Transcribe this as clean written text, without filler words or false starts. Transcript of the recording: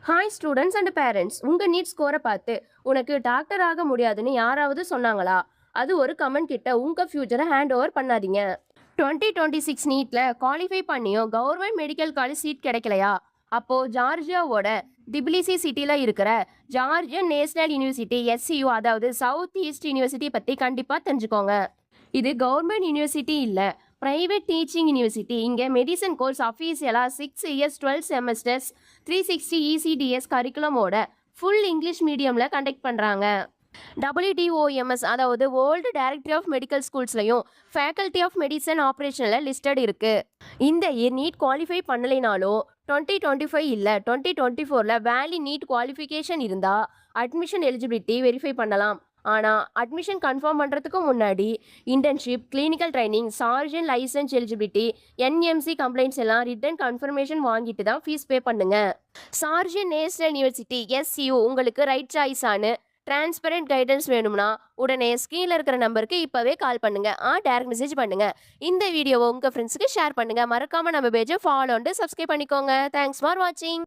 Hi students and parents, உங்க NEET ஸ்கோரை பார்த்து உனக்கு டாக்டர் ஆக முடியாதுன்னு யாராவது சொன்னாங்களா? அது ஒரு கமெண்ட் கிட்ட உங்க ஃபியூச்சரை ஹேண்ட் ஓவர் பண்ணாதீங்க. 2026 நீட்ல குவாலிஃபை பண்ணியும் கவர்மெண்ட் மெடிக்கல் காலேஜ் சீட் கிடைக்கலையா? அப்போ ஜார்ஜியாவோட டிபிலிசி சிட்டில இருக்கிற ஜார்ஜியன் நேஷனல் யூனிவர்சிட்டி எஸ்சியூ, அதாவது சவுத் ஈஸ்ட் யூனிவர்சிட்டி பத்தி கண்டிப்பா தெரிஞ்சுக்கோங்க. இது கவர்மெண்ட் யூனிவர்சிட்டி இல்ல, பிரைவேட் டீச்சிங் யூனிவர்சிட்டி. இங்க மெடிசன் கோர்ஸ் அஃபீஷியலா 6 இயர்ஸ் 12 செமஸ்டர்ஸ் 360 ECDS கரிக்குலமோட ஃபுல் இங்கிலீஷ் மீடியம்ல கண்டக்ட் பண்றாங்க. WDOMS, அதாவது வேர்ல்டு டைரக்டரி ஆஃப் மெடிக்கல் ஸ்கூல்ஸ்லையும் ஃபேக்கல்டி ஆஃப் மெடிசன் ஆப்ரேஷன்ல லிஸ்டட் இருக்கு. இந்த இயர் நீட் குவாலிஃபை பண்ணலைனாலும் 2025 இல்ல 2024ல வேலி நீட் குவாலிஃபிகேஷன் இருந்தா அட்மிஷன் எலிஜிபிலிட்டி வெரிஃபை பண்ணலாம். ஆனால் அட்மிஷன் கன்ஃபார்ம் பண்ணுறதுக்கு முன்னாடி internship, clinical training, surgeon license eligibility, NMC complaints எல்லாம் ரிட்டன் கன்ஃபர்மேஷன் வாங்கிட்டு தான் ஃபீஸ் பே பண்ணுங்க. சார்ஜன் நேஷனல் யூனிவர்சிட்டி SCU உங்களுக்கு ரைட் சாய்ஸானு டிரான்ஸ்பரண்ட் கைடன்ஸ் வேணும்னா உடனே ஸ்க்ரீனில் இருக்கிற நம்பருக்கு இப்போவே கால் பண்ணுங்க, டைரக்ட் மெசேஜ் பண்ணுங்க. இந்த வீடியோவை உங்கள் ஃப்ரெண்ட்ஸுக்கு ஷேர் பண்ணுங்க. மறக்காம நம்ம பேஜை ஃபாலோ அண்ட் சப்ஸ்கிரைப் பண்ணிக்கோங்க. தேங்க்ஸ் ஃபார் வாட்சிங்.